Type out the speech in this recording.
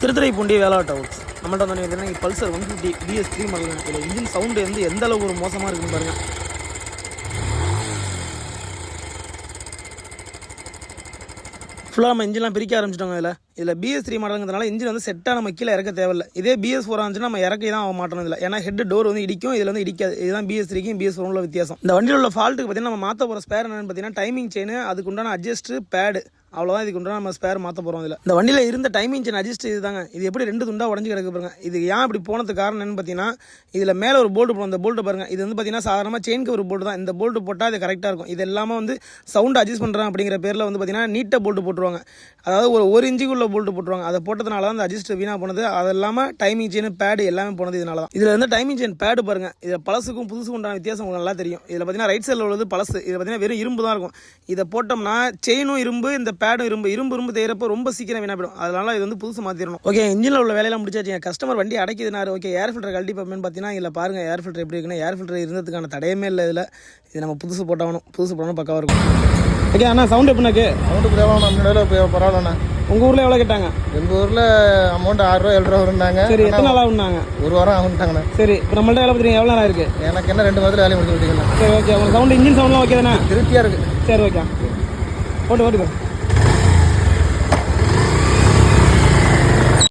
Thiruthuraipoondi வேளாட் house நம்மள்ட்ட வந்து பார்த்தீங்கன்னா பல்சர் 150 BS3 மாடல். இதில் இன்ஜின் சவுண்டு வந்து எந்த அளவுக்கு ஒரு மோசமாக இருக்குன்னு பாருங்கள். ஃபுல்லாக நம்ம இன்ஜின்லாம் பிரிக்க ஆரம்பிச்சிட்டோங்க. இதில் BS3 மாடலுங்கிறதுனால இன்ஜின் வந்து செட்டாக நம்ம கீழே இறக்க தேவையில்லை. இதே BS4 இருந்துச்சுன்னா நம்ம இறக்கி தான் ஆக மாட்டோம். இல்லை ஏன்னா ஹெட் டோர் வந்து இடிக்கும், இதில் வந்து இடிக்காது. இதுதான் BS3க்கும் BS4 உள்ள வித்தியாசம். இந்த வண்டியில் உள்ள ஃபால்ட்டுக்கு பார்த்தீங்கன்னா நம்ம மாற்ற போகிற ஸ்பேர் என்னென்னு பார்த்தீங்கன்னா டைமிங் செயின், அதுக்கு உண்டான அட்ஜஸ்ட்டு பேடு, அவ்வளோதான். இதுக்கு உண்டான நம்ம ஸ்பேர் மாற்ற போகிறோம். இதில் இந்த வண்டியில் இருந்த டைமிங் செயின் அட்ஜஸ்ட் இது தாங்க. இது எப்படி 2 துண்டாக உடஞ்சி கிடக்கு பாருங்க. இது ஏன் இப்படி போனதுக்கு காரணம் என்னன்னு பார்த்தீங்கன்னா, இதில் மேலே ஒரு போல்ட்டு போடும். அந்த போல்ட்டு பாருங்கள், இது வந்து பார்த்தீங்கன்னா சாதாரணமாக செயினுக்கு ஒரு போல்ட்டு தான். இந்த போல்ட்டு போட்டால் இது கரெக்டாக இருக்கும். இது எல்லாமே வந்து சவுண்டு அட்ஜஸ்ட் பண்ணுறேன் அப்படிங்கிற பேரில் வந்து பார்த்தீங்கன்னா நீட்டாக போல்ட்டு போட்டுருவாங்க. அதாவது ஒரு இன்ச்சுக்குள்ள போல்ட்டு போட்டுருவாங்க. அதை போட்டதுனால தான் அந்த அட்ஜஸ்ட் வீணாக போனது. அது இல்லாமல் டைமிங் செயின் பேடு எல்லாமே போனது இதனால தான். இதில் வந்து டைமிங் செயின் பேடு பாருங்கள். இதில் பழசுக்கும் புதுசுக்கும் உண்டான வித்தியாசம் உங்களுக்கு நல்லா தெரியும். இதில் பார்த்தீங்கன்னா ரைட் சைடில் உள்ளது பழசு, இதில் பார்த்தீங்கன்னா வெறும் இரும்பு தான் இருக்கும். இதை போட்டோம்னா செயினும் இரும்பு, இந்த பேடும் இரும்பு தேய்றப்போ ரொம்ப சீக்கிரம் வீணா போயிடும். அதனால இது வந்து புதுசு மாற்றிடணும். ஓகே, இன்ஜினில் உள்ள வேலையெல்லாம் முடிச்சாச்சு. கஸ்டமர் வண்டி அடைக்குதுனாரு. ஓகே, ஏர் ஃபில்டர் கழட்டி பார்ப்பேன்னு பார்த்தீங்கன்னா இதில் பாருங்கள் ஏர் ஃபில்டர் எப்படி இருக்குன்னா, ஏர் ஃபில்டர் இருந்ததுக்கான தடையமே இல்லை. இதில் இது நம்ம புதுசு போட்டாலும் பக்காவாக இருக்கும். ஓகே அண்ணா, சவுண்ட் எப்படின்னாக்கு? சவுண்டுக்கு தேவை பரவாயில்லண்ணா. உங்கள் ஊரில் எவ்வளோ கேட்டாங்க? எங்கள் ஊரில் அமௌண்ட் 6 ரூபா 7 ரூபா வருந்தாங்க. சரி, எத்தனை நாள் ஆகுனாங்க? 1 வாரம் ஆகுன்ட்டாங்கண்ணா. சரி, இப்போ நம்மள்ட்ட வேலை பார்த்தீங்க எவ்வளோ நேரம் இருக்குது? எனக்கு என்ன 2 வாரத்தில் வேலையை முடிச்சு விட்டீங்கண்ணா. சரி, ஓகே. உங்கள் சவுண்ட் இன்ஜின் சவுண்ட்லாம் ஓகே தானே? திருப்தியாக இருக்குது. சரி, ஓகே. ஓட்டு